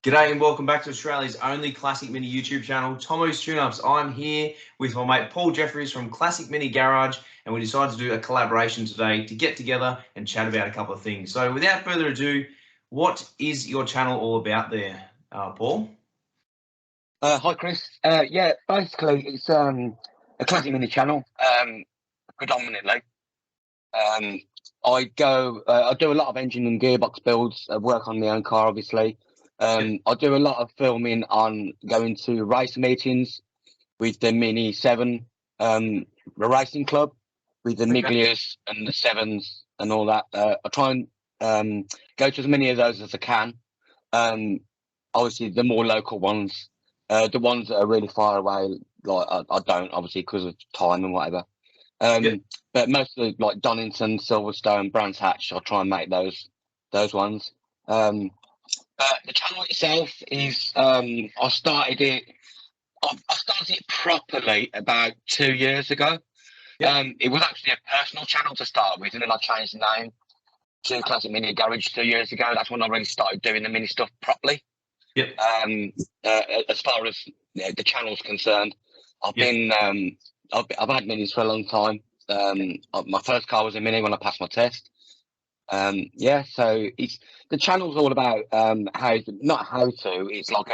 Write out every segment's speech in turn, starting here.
G'day and welcome back to Australia's only Classic Mini YouTube channel, Tomo's Tune-Ups. I'm here with my mate Paul Jeffries from Classic Mini Garage, and we decided to do a collaboration today to get together and chat about a couple of things. So without further ado, what is your channel all about there, Paul? Hi, Chris. Yeah, basically it's a Classic Mini channel, predominantly. I do a lot of engine and gearbox builds. I work on my own car, obviously. I do a lot of filming on going to race meetings with the Mini 7 racing club, with the Miglias and the 7s and all that. I try and go to as many of those as I can. Obviously, the more local ones, the ones that are really far away, like I don't, obviously, because of time and whatever. But mostly like Donington, Silverstone, Brands Hatch, I'll try and make those ones. But the channel itself is, I started it properly about 2 years ago. It was actually a personal channel to start with, and then I changed the name to Classic Mini Garage 2 years ago. That's when I really started doing the mini stuff properly. As far as the channel's concerned, I've had minis for a long time. My first car was a Mini when I passed my test. So it's the channel's all about it's like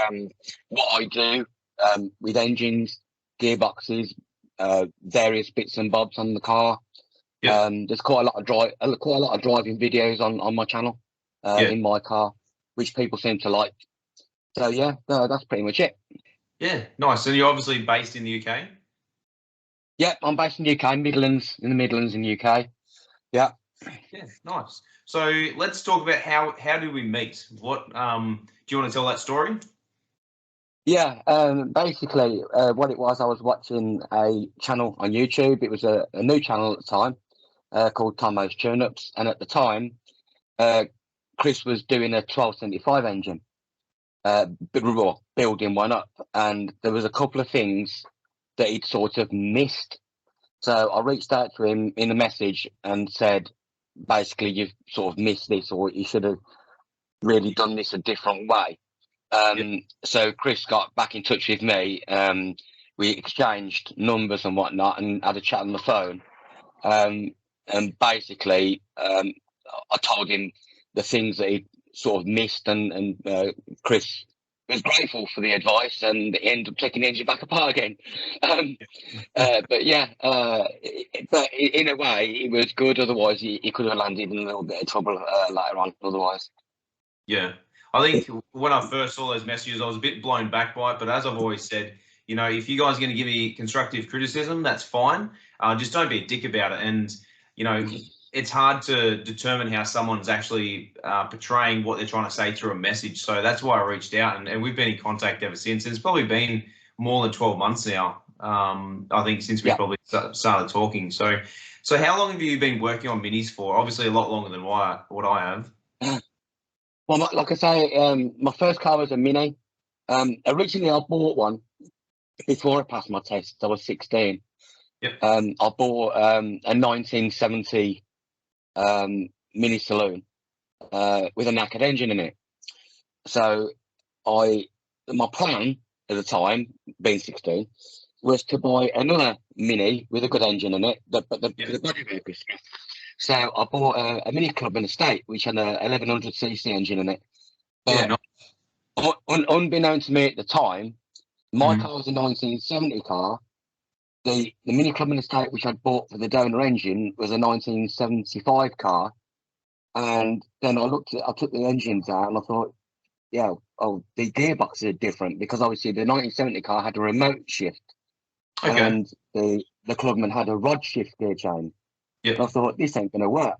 what I do with engines, gearboxes, various bits and bobs on the car. There's quite a lot of driving videos on my channel in my car, which people seem to like. So that's pretty much it. Yeah, nice. So you're obviously based in the UK? Yeah, I'm based in the UK, Midlands, in the UK. Yeah. Yeah, nice. So let's talk about how do we meet? What do you want to tell that story? Yeah, basically what it was, I was watching a channel on YouTube. It was a new channel at the time called Tomo's Tune-Ups, and at the time Chris was doing a 1275 engine, building one up, and there was a couple of things that he'd sort of missed. So I reached out to him in a message and said, basically, you've sort of missed this, or you should have really done this a different way. So Chris got back in touch with me. We exchanged numbers and whatnot and had a chat on the phone. And basically, I told him the things that he sort of missed, and Chris was grateful for the advice, and he ended up taking the engine back apart again. But in a way, it was good. Otherwise, he could have landed in a little bit of trouble later on. Otherwise, yeah. I think when I first saw those messages, I was a bit blown back by it. But as I've always said, if you guys are going to give me constructive criticism, that's fine. Just don't be a dick about it. And, it's hard to determine how someone's actually portraying what they're trying to say through a message. So that's why I reached out, and we've been in contact ever since. It's probably been more than 12 months now, I think, since we probably started talking. So how long have you been working on minis for? Obviously a lot longer than what I have. Well, like I say, my first car was a Mini. Originally, I bought one before I passed my test. I was 16. I bought a 1970 Mini Saloon with a knackered engine in it. So my plan at the time, being 16, was to buy another Mini with a good engine in it, but the body work was scrapped. So I bought a Mini Clubman Estate, which had a 1100cc engine in it. But unbeknownst to me at the time, my car was a 1970 car. The Mini Clubman Estate, which I'd bought for the donor engine, was a 1975 car. And then I took the engines out, and I thought, the gearboxes are different, because obviously the 1970 car had a remote shift, and the Clubman had a rod shift gear chain. And I thought, this ain't going to work.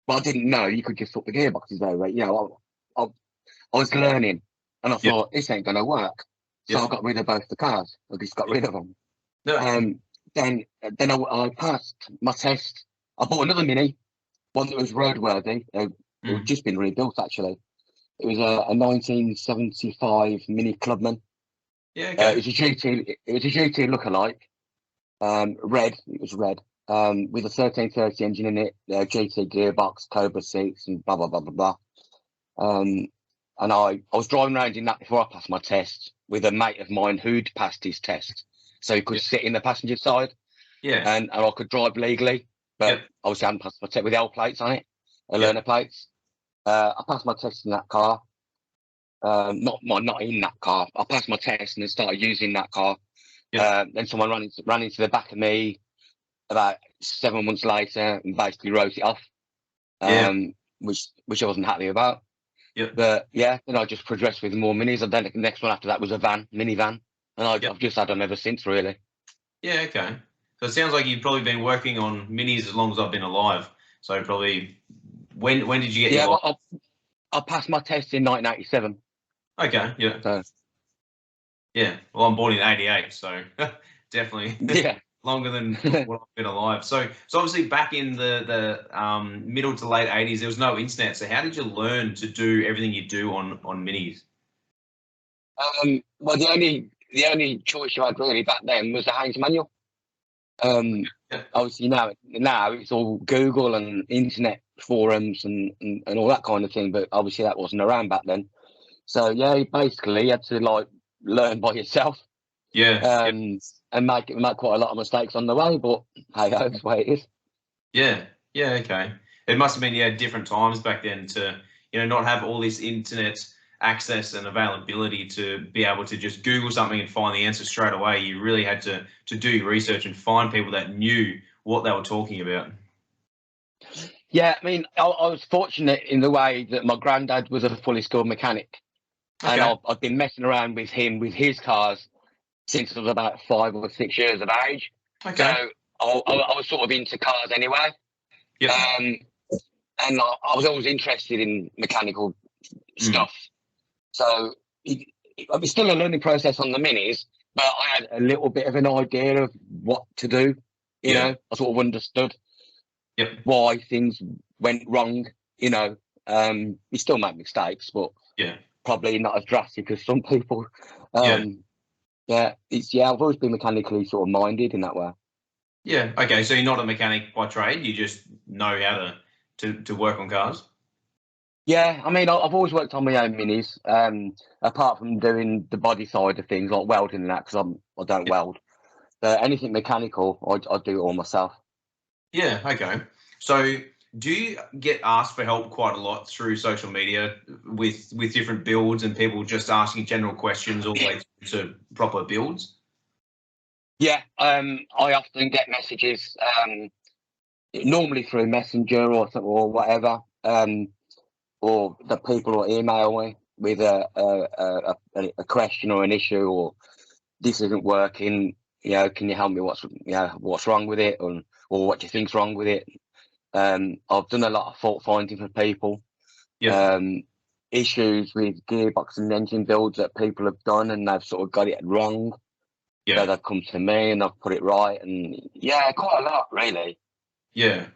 But I didn't know you could just swap the gearboxes over. I was learning, and I thought, this ain't going to work. So I got rid of both the cars. I just got rid of them. Then I passed my test. I bought another Mini, one that was roadworthy. It had just been rebuilt, actually. It was a 1975 Mini Clubman. It was a GT lookalike. Red. It was red. With a 1330 engine in it, GT gearbox, Cobra seats, and blah blah blah blah blah. I was driving around in that before I passed my test with a mate of mine who'd passed his test, so he could sit in the passenger side, Yeah. and I could drive legally. But obviously, I hadn't passed my test with L plates on it, learner plates. I passed my test in that car. Not in that car. I passed my test and then started using that car. Then someone ran into the back of me about 7 months later and basically wrote it off. Which I wasn't happy about. But yeah, then I just progressed with more minis. And then the next one after that was a minivan, and I've just had them ever since, really. Yeah, okay. So it sounds like you've probably been working on minis as long as I've been alive. So probably, when did you get your license? Well, I passed my test in 1987. Okay, yeah. So. Yeah, well, I'm born in '88, so definitely longer than what I've been alive. So obviously back in the middle to late '80s, there was no internet. So how did you learn to do everything you do on minis? Well, the only choice you had really back then was the Haynes manual. Obviously now it's all Google and internet forums and all that kind of thing, but obviously that wasn't around back then. So yeah, basically you had to like learn by yourself. And make quite a lot of mistakes on the way, but hey, that's the way it is. Yeah, okay. It must have been different times back then to not have all this internet access and availability to be able to just Google something and find the answer straight away. You really had to do your research and find people that knew what they were talking about. Yeah, I mean, I was fortunate in the way that my granddad was a fully skilled mechanic, and I've been messing around with him with his cars since I was about 5 or 6 years of age. So I was sort of into cars anyway. And I was always interested in mechanical stuff. So it was still a learning process on the minis, but I had a little bit of an idea of what to do. You know, I sort of understood why things went wrong. You still make mistakes, but probably not as drastic as some people. I've always been mechanically sort of minded in that way. Yeah. Okay. So you're not a mechanic by trade. You just know how to work on cars. Yeah, I mean, I've always worked on my own minis, apart from doing the body side of things, like welding and that, because I don't weld. But anything mechanical, I do it all myself. Yeah, okay. So do you get asked for help quite a lot through social media with different builds and people just asking general questions all the way to proper builds? Yeah, I often get messages, normally through Messenger or whatever, or the people will email me with a question or an issue, or this isn't working. Can you help me? What's wrong with it, or what do you think's wrong with it? I've done a lot of fault finding for people. Issues with gearbox and engine builds that people have done and they've sort of got it wrong. So they've come to me and I've put it right, and quite a lot really. Yeah.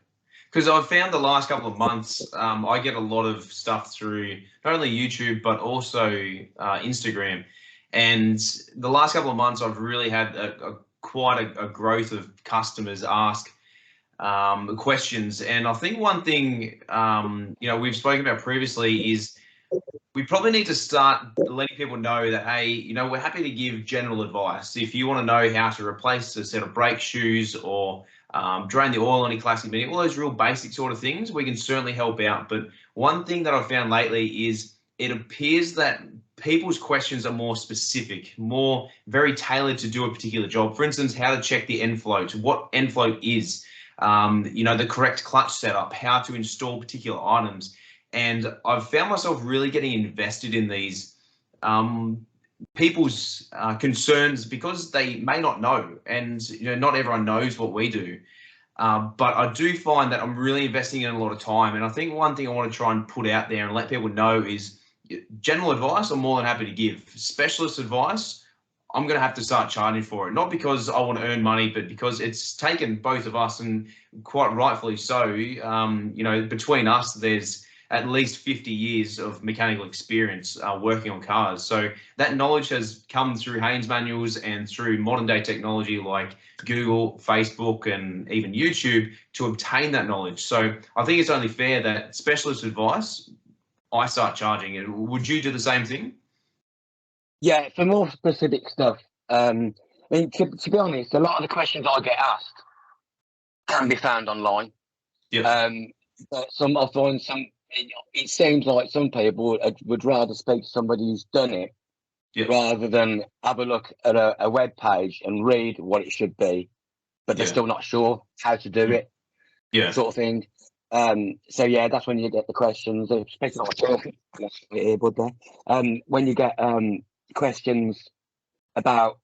Because I've found the last couple of months, I get a lot of stuff through not only YouTube, but also Instagram. And the last couple of months, I've really had quite a growth of customers ask questions. And I think one thing, we've spoken about previously is we probably need to start letting people know that, hey, we're happy to give general advice. If you want to know how to replace a set of brake shoes or drain the oil on your classic Mini, all those real basic sort of things, we can certainly help out. But one thing that I've found lately is it appears that people's questions are more specific, more very tailored to do a particular job. For instance, how to check the end float, what end float is, the correct clutch setup, how to install particular items. And I've found myself really getting invested in these people's concerns because they may not know, and not everyone knows what we do. But I do find that I'm really investing in a lot of time. And I think one thing I want to try and put out there and let people know is general advice I'm more than happy to give. Specialist advice, I'm going to have to start charging for it. Not because I want to earn money, but because it's taken both of us, and quite rightfully so. Between us, there's at least 50 years of mechanical experience working on cars. So that knowledge has come through Haynes manuals and through modern day technology like Google, Facebook, and even YouTube to obtain that knowledge. So I think it's only fair that specialist advice, I start charging it. Would you do the same thing? Yeah, for more specific stuff. I mean, to be honest, a lot of the questions I get asked can be found online. Yeah. But I find it seems like some people would rather speak to somebody who's done it Yeah. rather than have a look at a web page and read what it should be, but they're Yeah. still not sure how to do it, Yeah. sort of thing. So yeah, that's when you get the questions, especially when you get questions about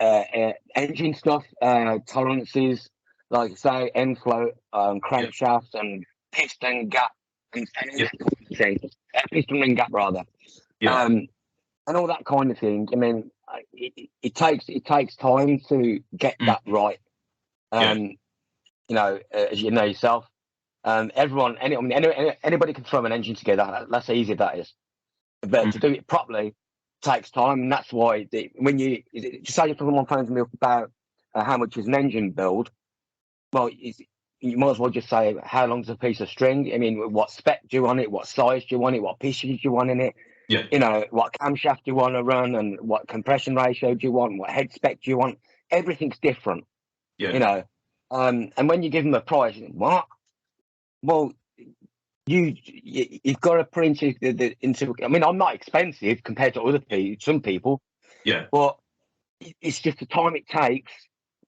engine stuff, tolerances, like say end float, crankshafts, and piston gap, and piston ring gap rather, Yeah. and all that kind of thing. I mean, it takes time to get that right. Yeah. You know, as you know yourself, anybody can throw an engine together. That's how easy that is. But to do it properly takes time, and that's why when you say you're someone phones me up about how much is an engine build, well, you might as well just say how long's a piece of string. I mean, what spec do you want it? What size do you want it? What pistons do you want in it? Yeah. You know, what camshaft do you want to run, and what compression ratio do you want? What head spec do you want? Everything's different. Yeah. You know, and when you give them a price, what? Well, you've got to put into. I mean, I'm not expensive compared to some people, Yeah. but it's just the time it takes.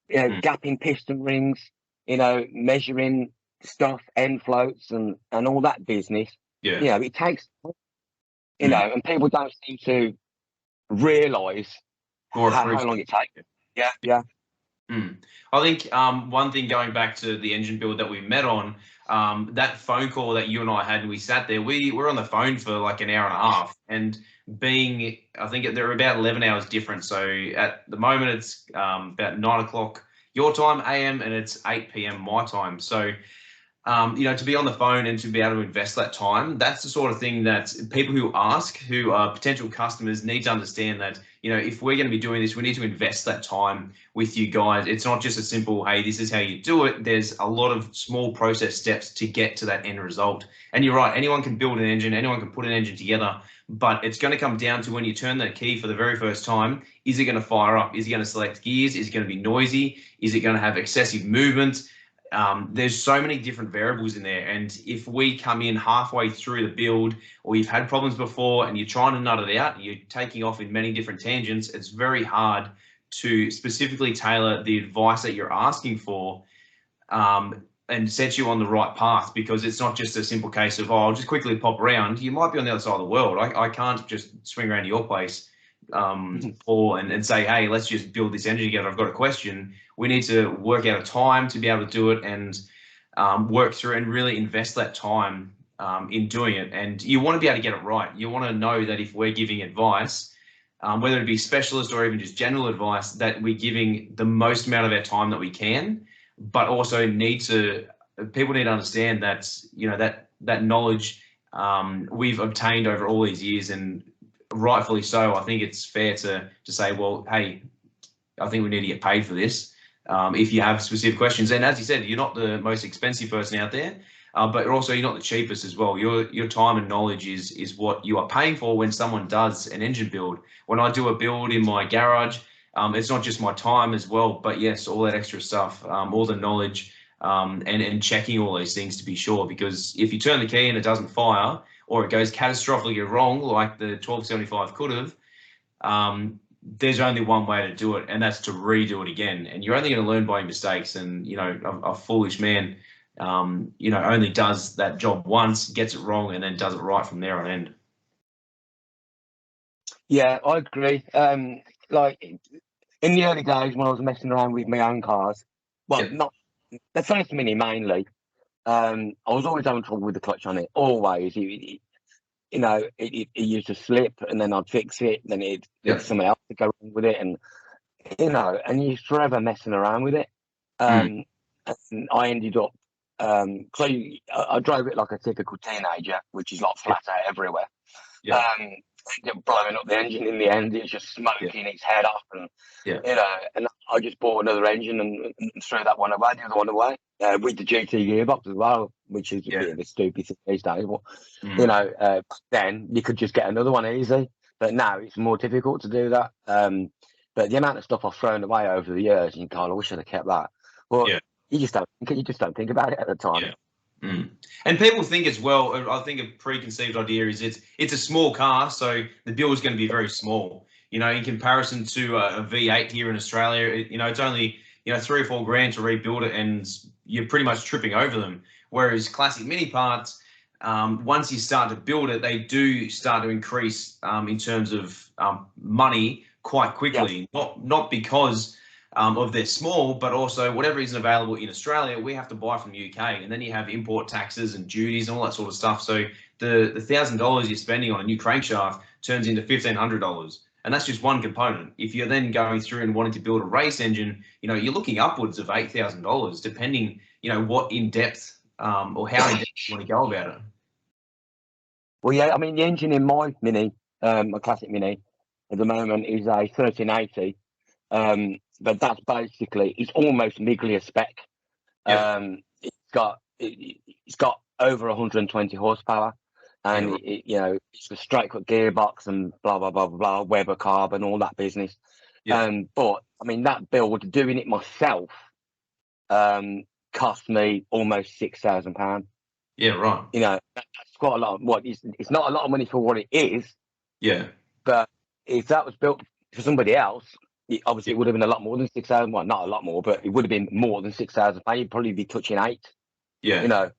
You know, gapping piston rings, you know, measuring stuff, end floats, and all that business. Yeah. You know, it takes. You know, and people don't seem to realise Or how long it takes. Yeah, yeah. I think one thing going back to the engine build that we met on, that phone call that you and I had, and we sat there, we were on the phone for like an hour and a half, and I think they're about 11 hours different. So at the moment it's about 9 o'clock your time AM, and it's 8 PM my time. So you know, to be on the phone and to be able to invest that time, that's the sort of thing that people who ask, who are potential customers, need to understand that, you know, if we're going to be doing this, we need to invest that time with you guys. It's not just a simple, hey, this is how you do it. There's a lot of small process steps to get to that end result. And you're right, anyone can build an engine, anyone can put an engine together, but it's going to come down to when you turn that key for the very first time, is it going to fire up? Is it going to select gears? Is it going to be noisy? Is it going to have excessive movement? There's so many different variables in there, and if we come in halfway through the build, or you've had problems before and you're trying to nut it out, you're taking off in many different tangents, it's very hard to specifically tailor the advice that you're asking for and set you on the right path, because it's not just a simple case of, oh, I'll just quickly pop around. You might be on the other side of the world. I can't just swing around to your place, Paul, and say, hey, let's just build this engine together. I've got a question. We need to work out a time to be able to do it, and work through and really invest that time in doing it. And you want to be able to get it right. You want to know that if we're giving advice, whether it be specialist or even just general advice, that we're giving the most amount of our time that we can, but also people need to understand that, you know, that knowledge we've obtained over all these years, and rightfully so. I think it's fair to say, well, hey, I think we need to get paid for this. If you have specific questions, and as you said, you're not the most expensive person out there, but also you're not the cheapest as well. Your time and knowledge is what you are paying for when someone does an engine build. When I do a build in my garage, it's not just my time as well, but yes, all that extra stuff, all the knowledge, and checking all those things to be sure. Because if you turn the key and it doesn't fire, or it goes catastrophically wrong, like the 1275 could have, there's only one way to do it, and that's to redo it again. And you're only going to learn by your mistakes. And, you know, a foolish man, you know, only does that job once, gets it wrong, and then does it right from there on end. Yeah, I agree. Like in the early days when I was messing around with my own cars, well, not the first Mini mainly, I was always having trouble with the clutch on it. Always, you know, it used to slip, and then I'd fix it, then there's something else to go wrong with it, and you know, and you're forever messing around with it. And I ended up, so I drove it like a typical teenager, which is like flat out everywhere. Ended up blowing up the engine in the end. It was just smoking its head off, and you know, and I just bought another engine and threw that one away, the other one away. with the GT gearbox as well, which is a Yeah. bit of a stupid thing these days. But Mm. back then you could just get another one easy, but now it's more difficult to do that. But the amount of stuff I've thrown away over the years, and I wish I'd have kept that. But Yeah. you just don't think about it at the time. Yeah. Mm. And people think as well, I think a preconceived idea is it's a small car, so the build is going to be very small. You know, in comparison to a V8 here in Australia, it's only, 3 or 4 grand to rebuild it, and you're pretty much tripping over them. Whereas classic mini parts, once you start to build it, they do start to increase in terms of money quite Yeah. quickly. Not because of they're small, but also whatever isn't available in Australia, we have to buy from the UK, and then you have import taxes and duties and all that sort of stuff. So the $1,000 you're spending on a new crankshaft turns into $1,500, and that's just one component. If you're then going through and wanting to build a race engine, you're looking upwards of $8,000, depending, what in depth or how in depth you want to go about it. Well, yeah, I mean the engine in my Mini, my classic Mini, at the moment is a 1380. But that's basically, it's almost Miglia spec. Yeah. It's got over 120 horsepower, and Yeah. it's a straight cut gearbox and blah blah blah blah, Weber carb and all that business. Yeah. But I mean that build, doing it myself, cost me almost £6,000. Yeah. Right. That's quite a lot. It's not a lot of money for what it is, Yeah. but if that was built for somebody else, obviously Yeah. it would have been a lot more than 6,000. Well, not a lot more, but it would have been more than £6,000. You'd probably be touching eight. Yeah. Yeah.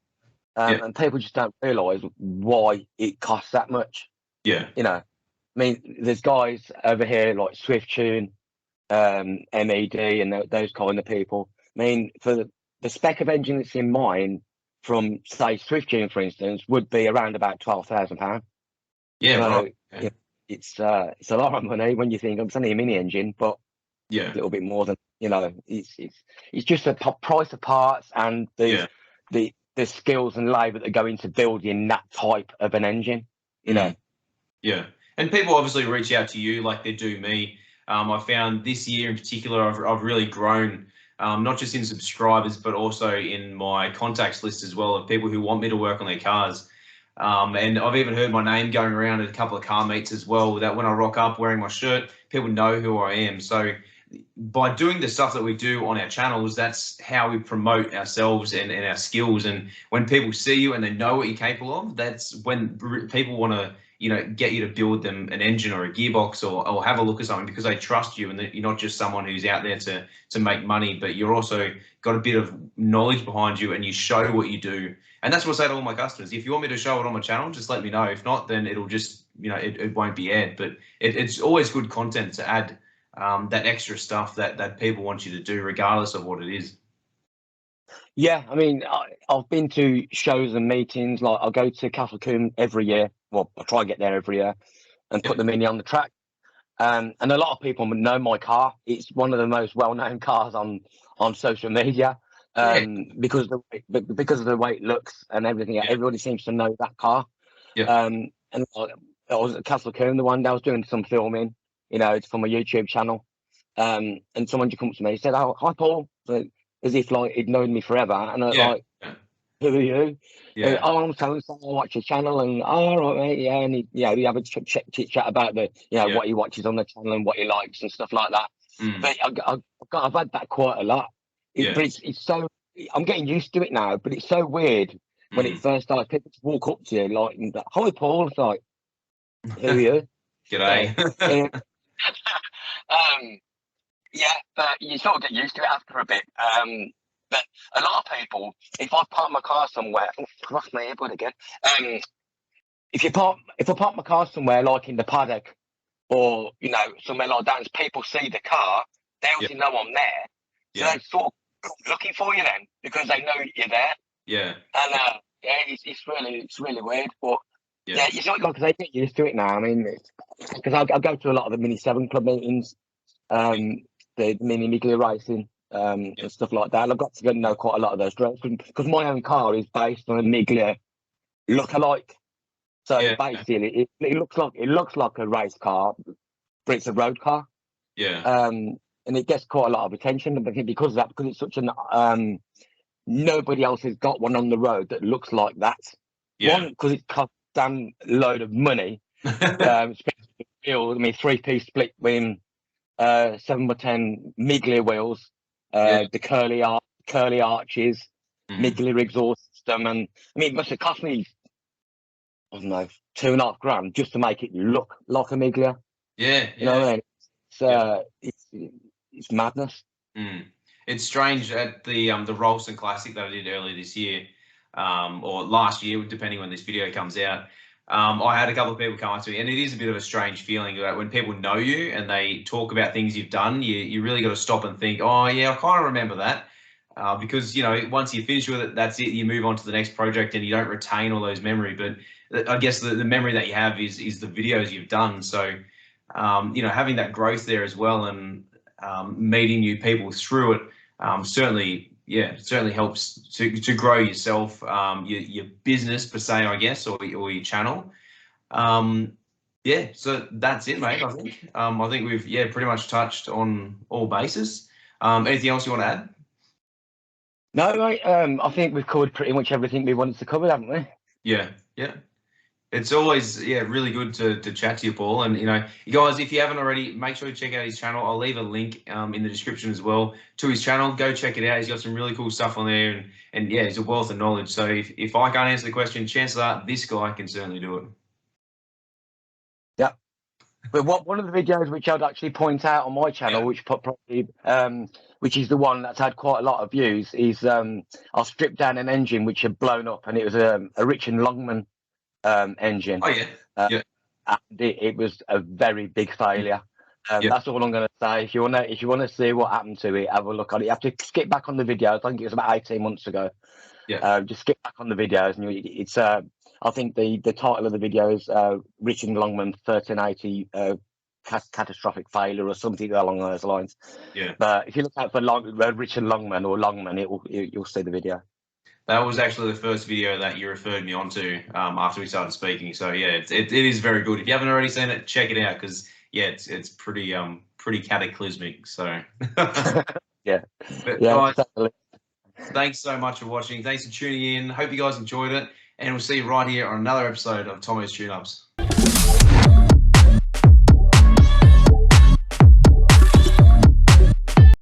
And people just don't realise why it costs that much. Yeah. I mean, there's guys over here like Swift Tune, MED, and those kind of people. I mean, for the spec of engine that's in mine, from say Swift Tune, for instance, would be around about £12,000. Yeah. So Right. Okay. it's a lot of money when you think it's only a mini engine, but Yeah. a little bit more than it's just a price of parts and Yeah. the skills and labour that go into building that type of an engine. Yeah. And people obviously reach out to you like they do me. I found this year in particular, I've really grown, not just in subscribers, but also in my contacts list as well of people who want me to work on their cars. And I've even heard my name going around at a couple of car meets as well, that when I rock up wearing my shirt, people know who I am. So by doing the stuff that we do on our channels, that's how we promote ourselves and our skills. And when people see you and they know what you're capable of, that's when people want to, get you to build them an engine or a gearbox or have a look at something, because they trust you and that you're not just someone who's out there to make money, but you're also got a bit of knowledge behind you and you show what you do. And that's what I say to all my customers. If you want me to show it on my channel, just let me know. If not, then it'll just, it won't be aired. But it's always good content to add that extra stuff that people want you to do, regardless of what it is. Yeah, I mean, I've been to shows and meetings. Like, I'll go to Castle Combe every year. Well, I try and get there every year and put the Mini on the track. And a lot of people know my car. It's one of the most well-known cars on social media, because of the way it looks and everything. Yeah. Everybody seems to know that car. Yeah. And I was at Castle Combe the one day. I was doing some filming. It's for my YouTube channel. And someone just comes to me and said, "Oh, hi, Paul." So, as if like he'd known me forever, and I was Yeah. like, "Who are you?" Yeah. Oh, I'm so I watch your channel, and all right, mate, yeah, and we have a chit chat about the what he watches on the channel and what he likes and stuff like that. But I've had that quite a lot. But it's so, I'm getting used to it now. But it's so weird when it first started. People just walk up to you like, "Hi, Paul." It's like, "Who are you?" G'day. Yeah, but you sort of get used to it after a bit. But a lot of people, if I park my car somewhere, cross my earbud again. If I park my car somewhere like in the paddock or somewhere like that, and people see the car, they obviously know I'm there, so they sort of come looking for you then because they know you're there. Yeah. And it's really weird, but yeah, it's not like I get used to it now. I mean, because I go to a lot of the Mini 7 Club meetings. The Mini Miglia racing and stuff like that. And I've got to know quite a lot of those drivers because my own car is based on a Miglia lookalike. So basically, it looks like a race car, but it's a road car. Yeah. And it gets quite a lot of attention because of that, because it's such an nobody else has got one on the road that looks like that. Yeah. One, because it costs a damn load of money. Especially I mean, 3-piece split wing, 7x10 Miglia wheels, the curly arches, Miglia exhaust system, and I mean, it must have cost me, I don't know, $2.5 grand just to make it look like a Miglia. Yeah, You know what I mean? It's madness. It's strange at the Rolston Classic that I did earlier this year, or last year, depending when this video comes out. I had a couple of people come up to me, and it is a bit of a strange feeling that when people know you and they talk about things you've done, you really got to stop and think, oh yeah, I kind of remember that. Because, you know, once you finish with it, that's it. You move on to the next project and you don't retain all those memory. But I guess the memory that you have is the videos you've done. So, you know, having that growth there as well, and meeting new people through it, certainly helps to grow yourself, your business per se, I guess, or your channel. Yeah, so that's it, mate. I think we've pretty much touched on all bases. Anything else you want to add? No, mate. I think we've covered pretty much everything we wanted to cover, haven't we? Yeah. It's always really good to chat to you, Paul. And you know, you guys, if you haven't already, make sure you check out his channel. I'll leave a link in the description as well to his channel. Go check it out. He's got some really cool stuff on there, and yeah, he's a wealth of knowledge. So if I can't answer the question, chances are this guy can certainly do it. Yeah. But one of the videos which I'd actually point out on my channel, which which is the one that's had quite a lot of views, is I stripped down an engine which had blown up, and it was a Richard Longman engine. Oh yeah. And it was a very big failure. That's all I'm going to say. If you want to see what happened to it, have a look at it. You have to skip back on the video. I think it was about 18 months ago. Just skip back on the videos, and it's I think the title of the video is Richard Longman 1380 catastrophic failure or something along those lines. Yeah. But if you look out for Richard Longman or Longman, you'll see the video. That was actually the first video that you referred me onto after we started speaking. So yeah, it is very good. If you haven't already seen it, check it out, because yeah, it's pretty cataclysmic. So yeah, but yeah. Guys, Exactly. Thanks so much for watching. Thanks for tuning in. Hope you guys enjoyed it, and we'll see you right here on another episode of Tomo's Tune Ups.